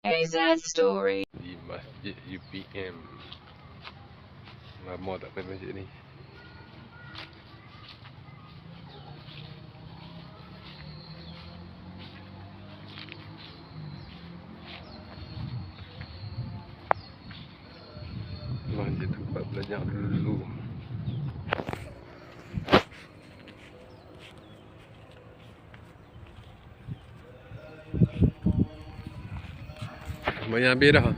AZ Story. Di Masjid UPM. Lama tak pergi masjid ni. Masjid tempat belajar dulu. Banyak habis dah.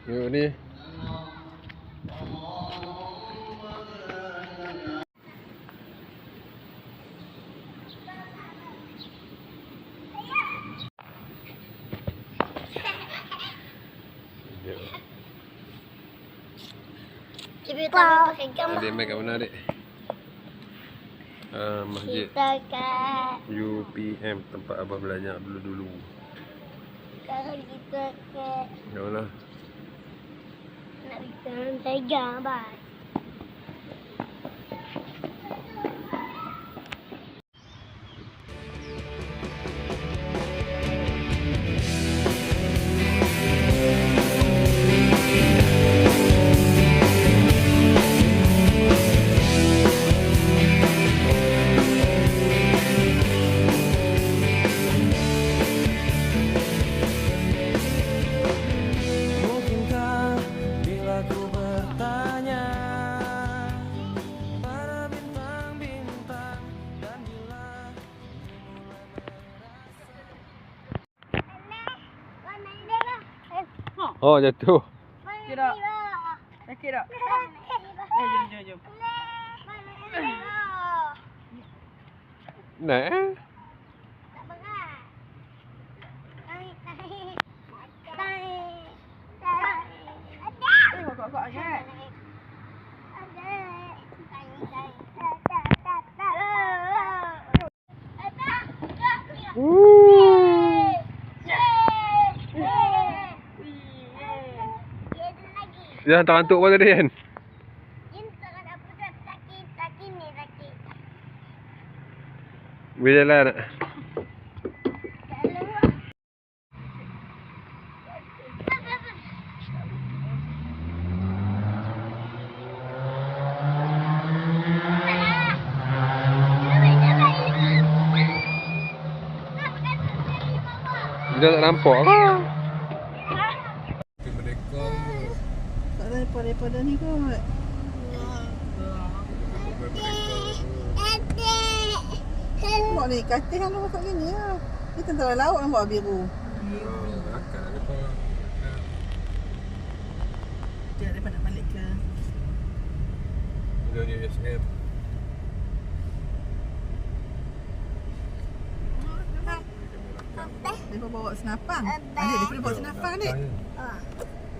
Yuk ni. Adik main kat mana adik? Masjid Kita kat UPM, tempat abah belajar dulu-dulu. sekarang kita kat Kat mana? nak pergi Tegang abang. Oh, jatuh. Sakit tak? Sakit tak? Jom, jom. Naik eh? Kok sangat? Jangan terantuk pun tadi kan? Boleh jalan nak? Dia tak nampak lah. Tak ada daripada ni kot. Nampak ni, katil yang nampak gini lah. Ni tentara laut nampak biru. Dia dapat nak balik ke? Dia USM. Dia bawa senapang. Adik, dia bawa senapang ni.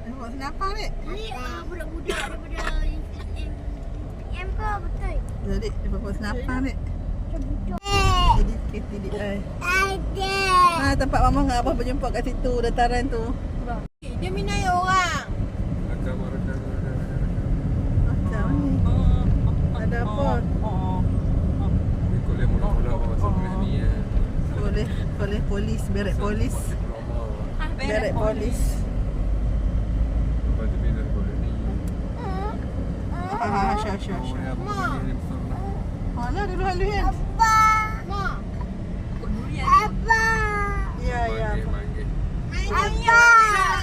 Dia bawa senapang ni. Ni budak-budak daripada yang kau betul. Jadi dia bawa senapang ni. Jadi kereta dia. Ada. Tempat mama dengan abah berjumpa kat situ, dataran tu. Dia minai orang. Macam ni. Ada apa? Ni boleh mula-mula masuk boleh ni ya. Boleh polis, beret polis. Beret polis. Lepas tu bila boleh ni. Syah. Mak. Alah, dulu halu kan? Mak. Apa? Ya. Manggil. Ayah.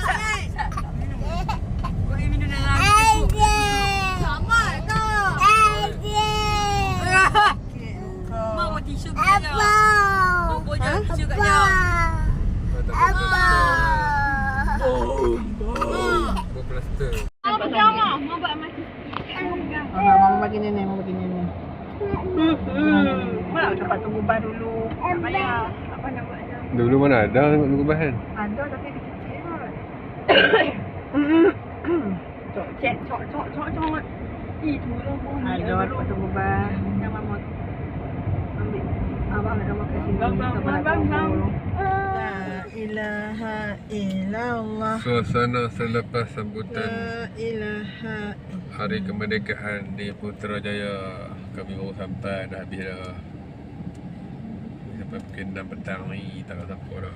Boleh minum dalam Ada. sama kau. Ada. Mak mau tisu kat dia. Apa? Mak mau tisu kat Apa? dia. Apa? Buat plaster. Mama bagi nenek, mama bagi nenek. Mana dapat tunggu bar dulu. Tak payah. Apa nak buat je? Dulu mana ada tunggu bahan? Ada tapi kecil kot. Cok. Ih, turun pun. Ada dapat tunggu bar. Yang mama ambil. Abang nak makan sini. Bang. ilaha illallah. Suasana selepas sambutan La ilaha Hari Kemerdekaan di Putrajaya. Kami baru sampai, dah habis dah. Sampai pukul 6 petang ni, tak nak sampai dah.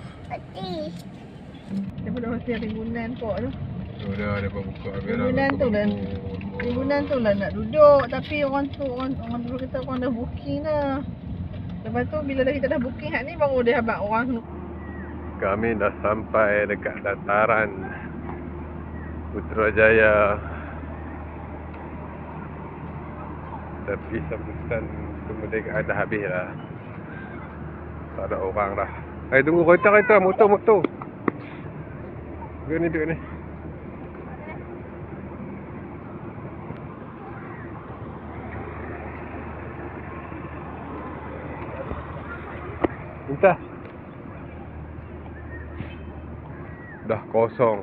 Daripada hotel Rimbunan kok tu. Dah dapat buka habis dah. Rimbunan tu dah. Rimbunan tu lah nak duduk. Tapi orang dulu kata orang dah booking dah. Lepas tu bila dah kita dah booking hak ni baru dia habaq orang. Kami dah sampai dekat dataran Putrajaya. Tapi sambutan kemerdekaan dah habis dah. Tak ada orang dah. Tunggu kereta, motor. Duduk ni. Minta. Dah kosong.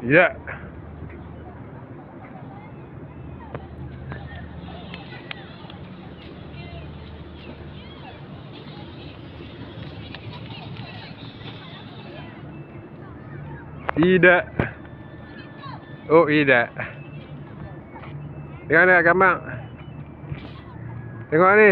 Ya. Tidak. Oh, tidak. Tengok ni gambar. Tengok ni.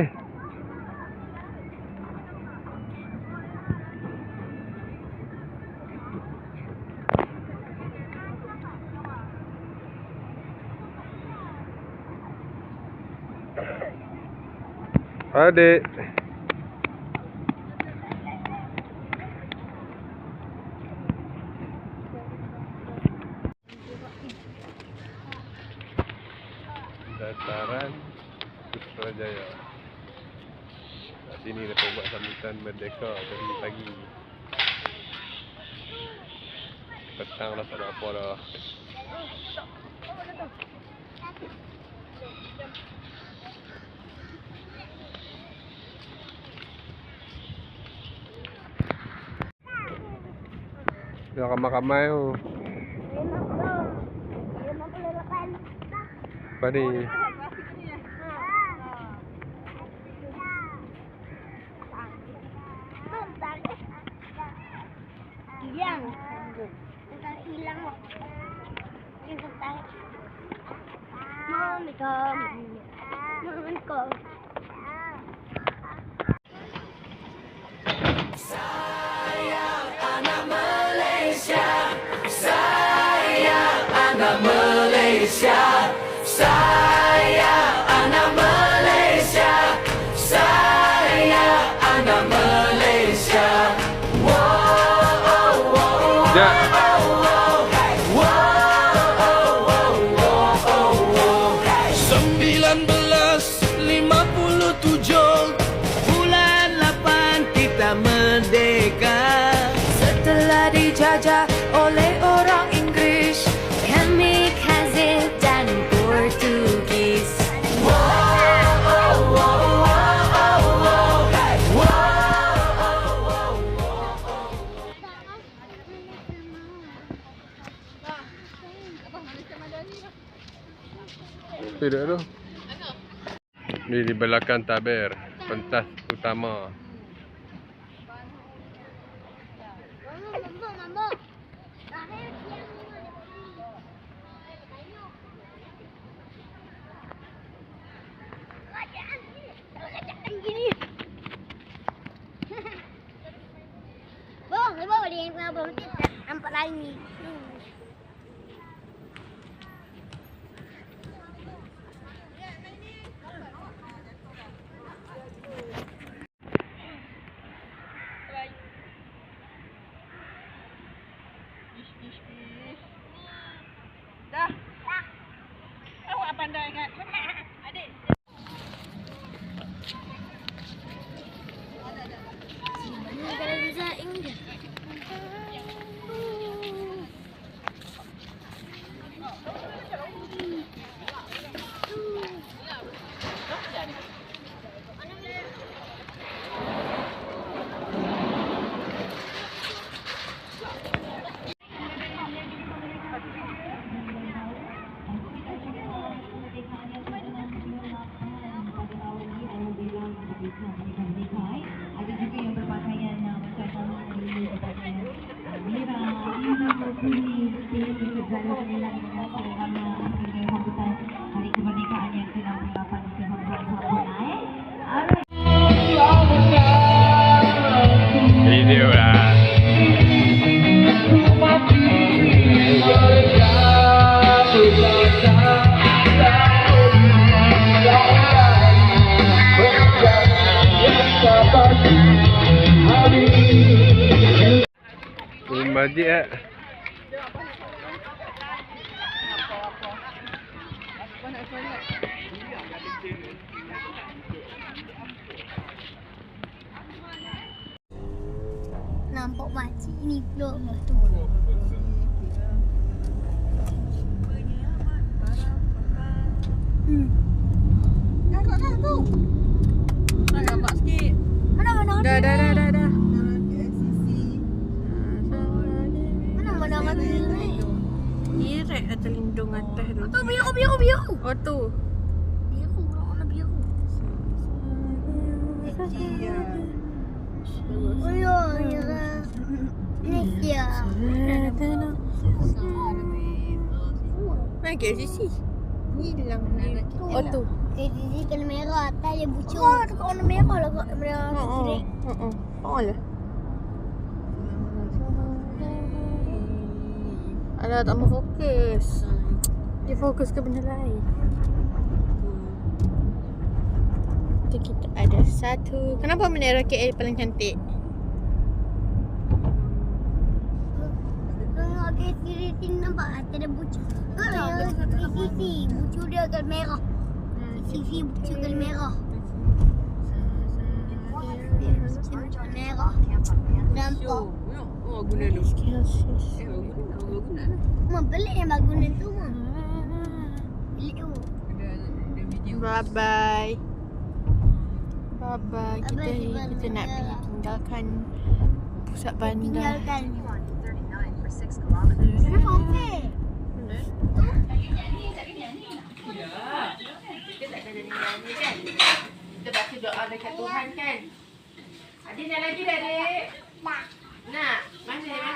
Adik. Dataran Putrajaya. Kat sini mereka buat sambutan merdeka dari pagi. Petang dah tak ada apa dah. Dah ramai-ramai tu. Apa ni? Dijajah oleh orang Inggris, kami Kazir dan Portugis. Tidak tu. Ni di belakang tabir, pentas utama. Nampak lain ni. Dah. Awak pandai ingat. Adik. Kalau bisa India. Berdiri di berjalan pilihan dengan selama sebagai sambutan Hari Kemerdekaan yang ke-68 di Hong Kong naik. Video lah. Belum bajet ah. Nampak makcik ni pula tu. Kat tu. Nak nampak sikit. Mana Dah. Mana makcik ni? Direct lah terlindung atas tu. Tu biru. Oh tu. Biru, warna biru. Oh ya. Malaysia. Mana KCC? Hilang. Oh tu. KTC kena merah, atas dia bucur. Oh, dekat warna merah lah kat merah. Oh lah. Alah, tak mau fokus. Dia fokus ke benda lain. Tu kita ada satu. Kenapa bendera KL paling cantik? Tengok KTC nampak atas dia bucur. KTC bucur dia kat merah. KTC bucur kat merah. Merah. Nampak. Oh, guna tu. Mak pelik yang bangunan tu mak. Pelik tu. Bye-bye. Kita nak pergi tinggalkan pusat bandar. Tinggalkan. Mana kafe? Kita tak kena nyanyi kan? Kita baca doa dekat Tuhan kan? Adik nak lagi dah adik? Nak? Mana ya?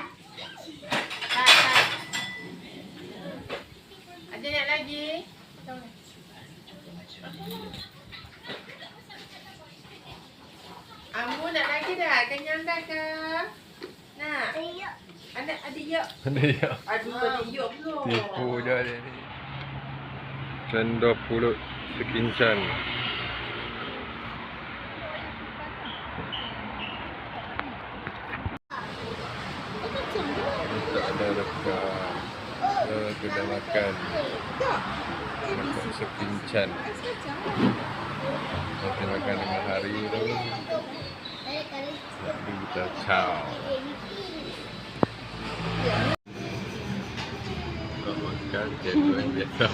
Tak. Adik nak lagi? Amu nak lagi dah? Kenyang dah ke? Nak? Adik yuk. Ada ya. Adik yuk belum. Tipu je dia ni. Cendol pulut sekincan. Kita ada dekat kedai makan. Makan sekincan. Kita makan dengan hari tu. Jadi kita ciao. Kau makan cendol yang biasa.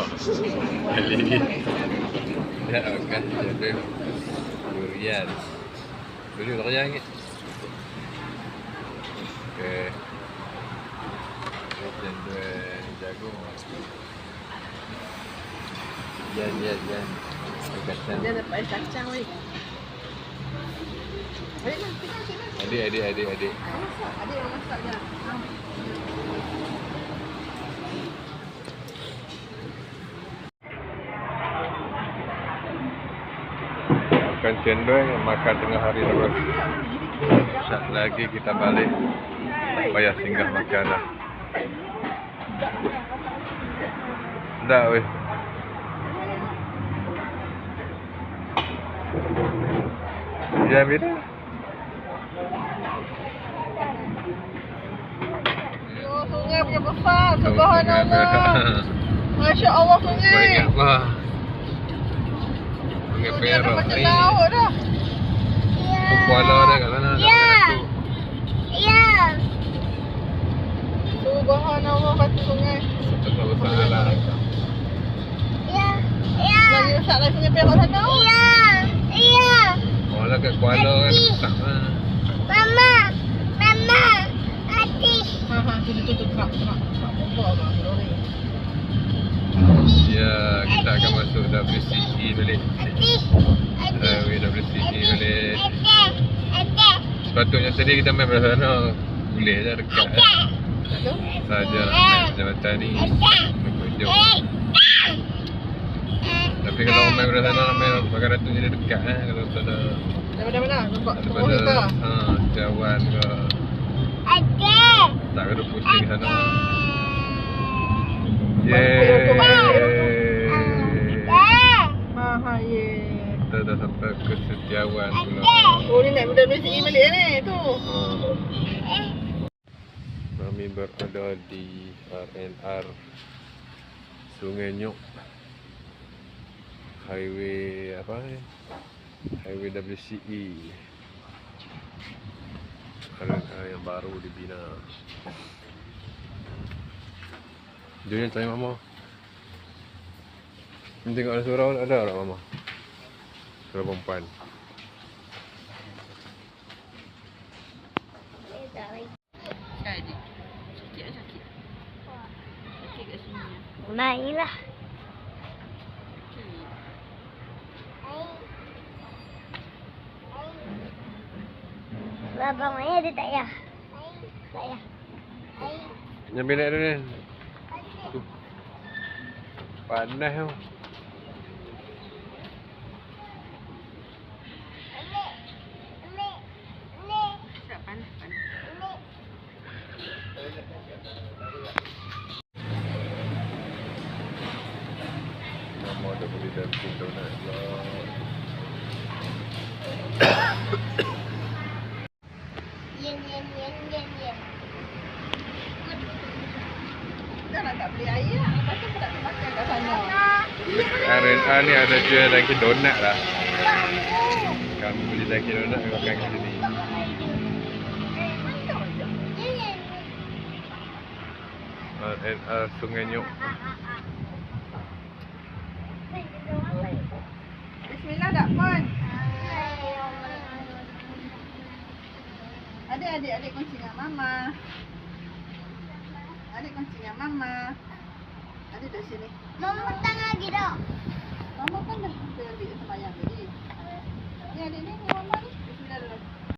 Kali ni nak makan cendol durian. Durian ke? Okey. Cendol jagung. Jan. Kacang. Dia dapat kacang weh. Adik. Adik yang masak je. Makan cendol, makan tengah hari terus. Sekejap lagi kita balik. Tak payah singgah makan lah. Dah weh. Ya Amir. Oh, sungai punya besar. Subhanallah. Masya Allah sungai. Banyak bah. Sungai Sungai dah Perak macam ni. laut dah. Kuala dah kat sana. Ya. Subhanallah kata sungai. Besar-besar lah. Ya. Lagi besar lagi sungai Perak sana. Ya. Oh lah kat Kuala kan besar lah. Mama. Hati. Tu kerak. Bomba bang. Lori. Ya, kita akan masuk WCE balik. Hati. WCE balik. Ada. Sepatutnya tadi kita main belah sana. Boleh je dekat. Tak tahu. saja macam ni. Berkunjung. Tapi kalau orang main pada sana, main pakai ratu jadi dekat kalau tak ada Daripada mana? Nampak tempat daripada kita. Jawan ke Ada. tak kena pusing sana. Ye. Kita dah sampai ke Setiawan pula. Oh ni nak WCE balik ni tu. Kami berada di RNR Sungai Nyok. Highway apa ni? Highway WCE. RNR yang baru dibina. Jom tanya mama. Ni tengok ada surau ada tak mama? Surau perempuan. Sakit. Sakit sakit. Sakit kat sini. Mainlah. Abang Maya ada tak ya? Tak ya. Yang bilik tu ni. Tu. Panas tu. Mama dah beli Dunkin Donut lah. Yen. Dah nak tak beli air lah. Lepas tu tak makan kat sana. RNR ni ada jual Dunkin Donut lah. Kami beli Dunkin Donut makan kat sini. RNR Sungai Nyok. Bismillah tak pun. Adik kunci dengan mama. Adik kunci dengan mama. Adik kat sini. Mama